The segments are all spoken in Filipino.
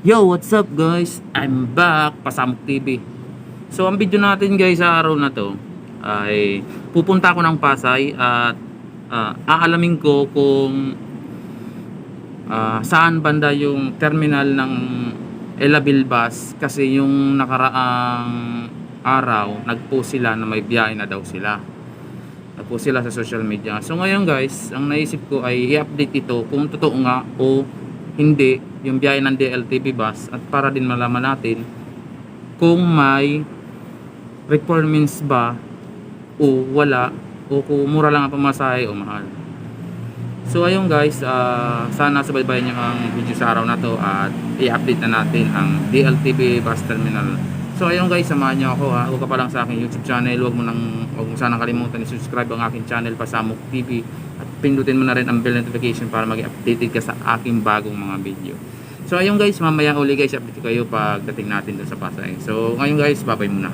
Yo, what's up guys? I'm back, Pasamok TV. So ang video natin guys sa araw na to ay pupunta ako ng Pasay at aalamin ko kung saan banda yung terminal ng Elabil Bus, kasi yung nakaraang araw nagpost sila na may biyahe na daw sila. Nagpost sila sa social media. So ngayon guys, ang naisip ko ay i-update ito kung totoo nga o hindi yung biyahe ng DLTV bus, at para din malaman natin kung may requirements ba o wala, o kung mura lang ang pamasahe o mahal. So ayun guys, sana sabaybayan nyo ang video sa araw na to at i-update na natin ang DLTV bus terminal. So ayun guys, samahan nyo ako ha. Huwag ka pa lang sa aking YouTube channel, huwag mo sanang kalimutan i-subscribe ang aking channel Pasamok TV, at pindutin mo na rin ang bell notification para maging updated ka sa aking bagong mga video. So ayun guys, mamaya uli guys, update ko kayo pagdating natin dun sa Pasay. So ngayon guys, babay muna.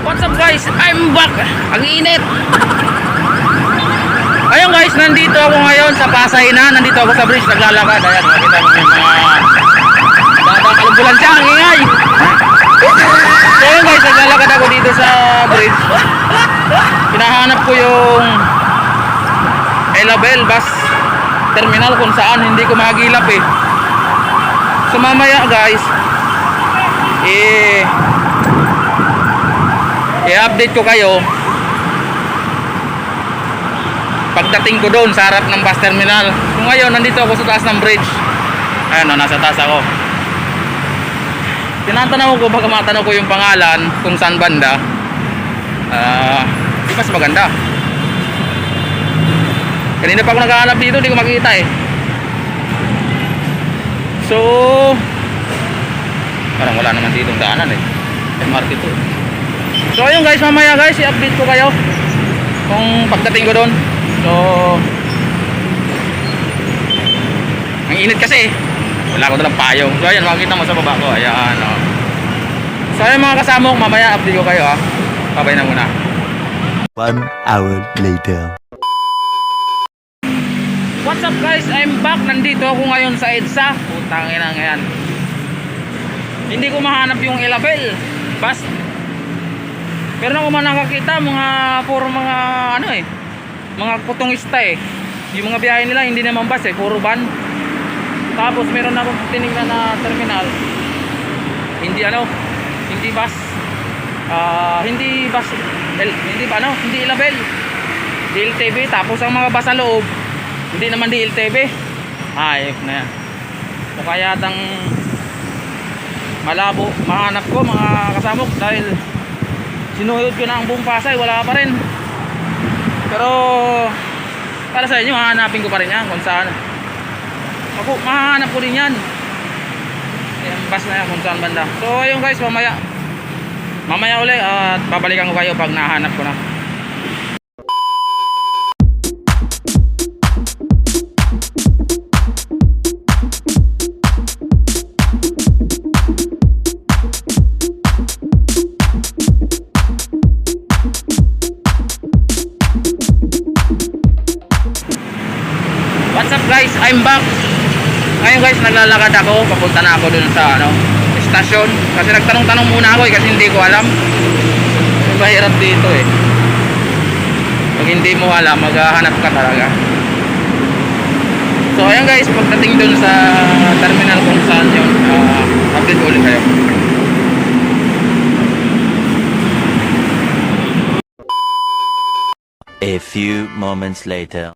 What's up guys? I'm back! Ang init! Ayun guys, nandito ako ngayon sa Pasay na. Nandito ako sa bridge, naglalakad. Ayan, makita mo yung mga dadang ambulansya, ang ingay! So ayun guys, naglalakad ako dito sa bridge. Hinahanap ko yung Elabil Bus Terminal kung saan hindi ko magilap eh. So mamaya guys, i-update ko kayo pagdating ko doon sa harap ng bus terminal. So ngayon, nandito ako sa taas ng bridge. Ayan o, nasa taas ako. Tinatanaw ko, baka matanaw ko yung pangalan kung saan banda. Di mas maganda. Kanina pa ako naghahanap dito, di ko makikita eh. So parang wala naman ditong daanan eh. MRT to. So ayun guys, mamaya guys, i-update ko kayo kung pagdating ko doon. So ang init kasi, wala ko dalang payong. So ayan, makikita mo sa baba ko. Ayan o. So ayun mga kasamok, mamaya update ko kayo ha. Babay na muna. 1 hour later. What's up guys, I'm back. Nandito ako ngayon sa EDSA. Putang ina ngayon. Hindi ko mahanap yung Elabil Bus. Pero na man nakakita, puro mga ano eh, mga kutungista eh. Yung mga biyahe nila hindi naman bus eh, puro van. Tapos meron akong tinignan na terminal, hindi hindi bus. Hindi bus, hindi Elabil, DLTV. Tapos ang mga bus sa loob, hindi naman DLTV. Ayok na yan. So kaya tang malabo mahanap ko mga kasamok, dahil sinuhod ko na ang buong Pasay, wala pa rin. Pero para sa inyo, hahanapin ko pa rin yan kung saan. Ako, mahanap ko rin yan. Yung bus na yan kung saan banda. So ayun guys, mamaya ulit at babalikan ko kayo pag nahanap ko na. What's up guys, I'm back. Ngayon guys, naglalakad ako, papunta na ako dun sa stasyon. Kasi nagtanong-tanong muna ako kasi hindi ko alam. Mahirap dito eh. Pag hindi mo alam, maghahanap ka talaga. So ayan guys, pagdating dun sa terminal kung saan yun, update ulit kayo. A few moments later.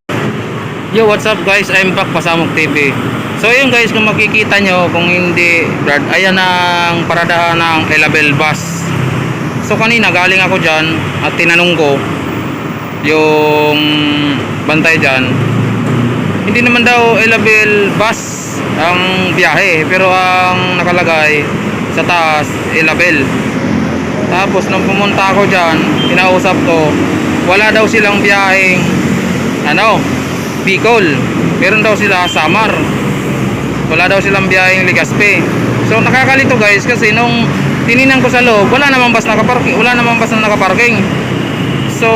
Yo, what's up guys? I'm back Pasamok TV. So yun guys, kung makikita nyo, kung hindi, Brad, ayan ang paradahan ng Elabel bus. So kanina galing ako dyan at tinanong ko yung bantay dyan. Hindi naman daw Elabel bus ang biyahe, pero ang nakalagay sa taas, Elabel. Tapos nung pumunta ako dyan, kinausap ko, wala daw silang biyaheng Bicol. Meron daw sila Samar. Wala daw silang biyaheng Legazpi. So nakakalito guys kasi nung tininan ko sa loob, wala namang bus nakaparking, wala namang bus na nakaparking. So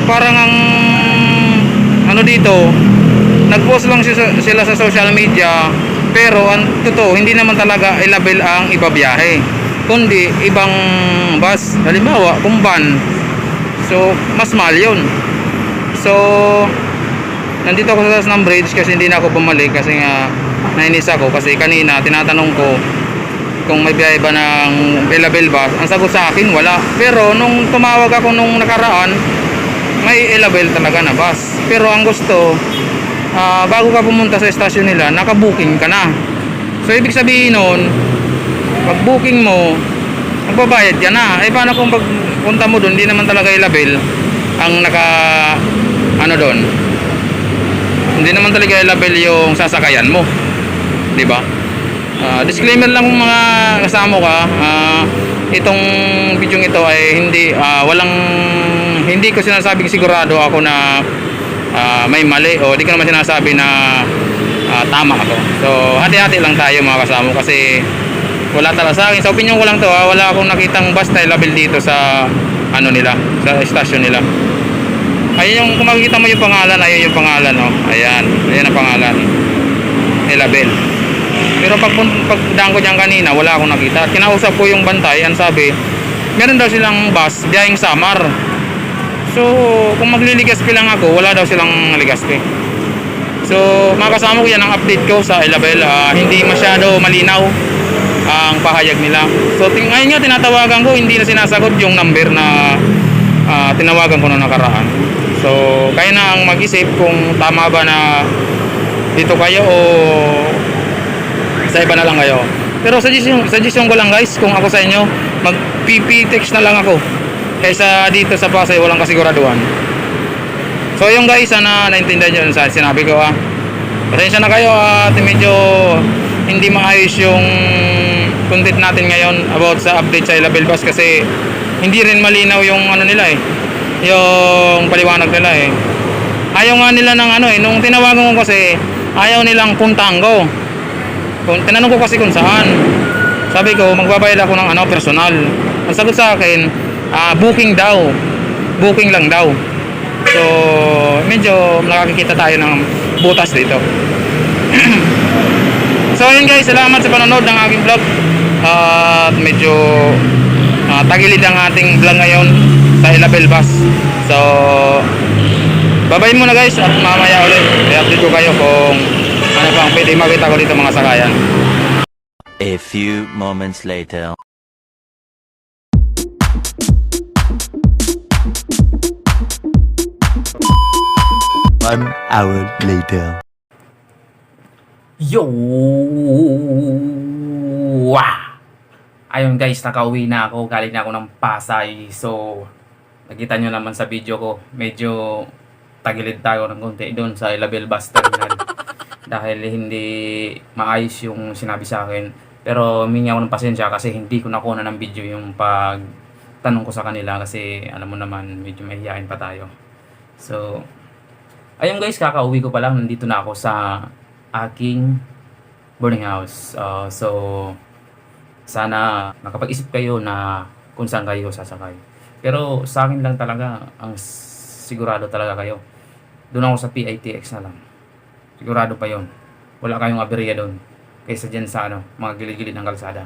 parang ang dito, nag-post lang sila sa social media, pero ang totoo hindi naman talaga Elabel ang ibabiyahe, kundi ibang bus. Halimbawa, kung van, so mas mahal yun. So nandito ako sa taas ng bridge kasi hindi na ako bumalik kasi nga nainis ako kasi kanina tinatanong ko kung may biyahe ba ng Elabel bus. Ang sagot sa akin wala, pero nung tumawag ako nung nakaraan, may Elabel talaga na bus. Pero ang gusto, bago ka pumunta sa estasyon nila, nakabooking ka na. So ibig sabihin nun, pag booking mo, magbabayad ka na. Eh paano kung pagpunta mo dun, hindi naman talaga Elabel ang doon, hindi naman talaga Elabel yung sasakayan mo, di ba? Disclaimer lang kung mga kasama ka, itong video ito ay hindi ko sinasabing sigurado ako na may mali, o di ko naman sinasabi na tama ako. So hati-hati lang tayo mga kasama, kasi wala talaga sa akin, sa opinion ko lang to, wala akong nakitang basta Elabel dito sa nila, sa estasyon nila. Ayun yung, kung makikita mo yung pangalan, ayun yung pangalan, no? Ayan ang pangalan, Elabel. Pero pagdaan ko dyan kanina, wala akong nakita. Kinausap ko yung bantay, ang sabi, meron daw silang bus, biyaheng Samar. So, kung magliligaspi lang ako, wala daw silang ligaspi. So, makasama ko yan ang update ko sa Elabel. Hindi masyado malinaw ang pahayag nila. So, ngayon nga tinatawagan ko, hindi na sinasagot yung number na tinawagan ko noong nakaraan. So, kayo na ang mag-isip kung tama ba na dito kayo o sa iba na lang kayo. Pero suggestion ko lang guys, kung ako sa inyo, mag-PP-text na lang ako kaysa dito sa Pasay walang kasiguraduhan. So yung guys, sana naintindihan nyo sa sinabi ko. Pasensya na kayo at medyo hindi maayos yung content natin ngayon about sa update sa Elabel bus, kasi hindi rin malinaw yung nila yung paliwanag nila Ayaw nga nila ng nung tinawagan ko kasi ayaw nilang puntahan ko. Tinanong ko kasi kung saan. Sabi ko magbabayad ako ng personal. Ang sagot sa akin, booking daw. Booking lang daw. So medyo nakakikita tayo ng butas dito. So yun guys, salamat sa panonood ng aking vlog. At medyo tagilid ang ating vlog ngayon sa Elabel bus. So bye-bye muna guys, at mamaya ulit i-update ko kayo kung ano pang pwede makita ko dito mga sakayan. A few moments later. One hour later. Yo! Ayun guys, nakauwi na ako. Galing na ako ng Pasay. So, nakita nyo naman sa video ko, medyo tagilid tayo ng konti doon sa Elabel bus terminal. Dahil hindi maayos yung sinabi sa akin. Pero humingi ako ng pasensya kasi hindi ko nakuha ng video yung pagtanong ko sa kanila, kasi alam mo naman, medyo mahihayin pa tayo. So, ayun guys, kakauwi ko pa lang. Nandito na ako sa aking boarding house. So, sana nakapag-isip kayo na kung saan kayo sasakay. Pero sa akin lang talaga, ang sigurado talaga kayo, doon ako sa PITX na lang. Sigurado pa yon. Wala kayong aberya doon kaysa dyan sa mga gilid-gilid ng kalsada.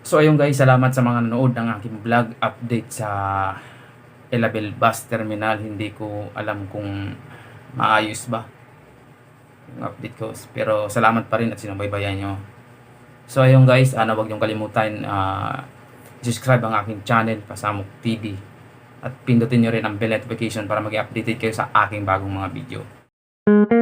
So ayun guys, salamat sa mga nanood ng aking vlog update sa Elabel bus terminal. Hindi ko alam kung maayos ba yung update ko, pero salamat pa rin at sinubaybayan nyo. So ayun guys, wag niyong kalimutan subscribe ang aking channel, Pasamok TV, at pindutin nyo rin ang bell notification para mag-updated kayo sa aking bagong mga video. you.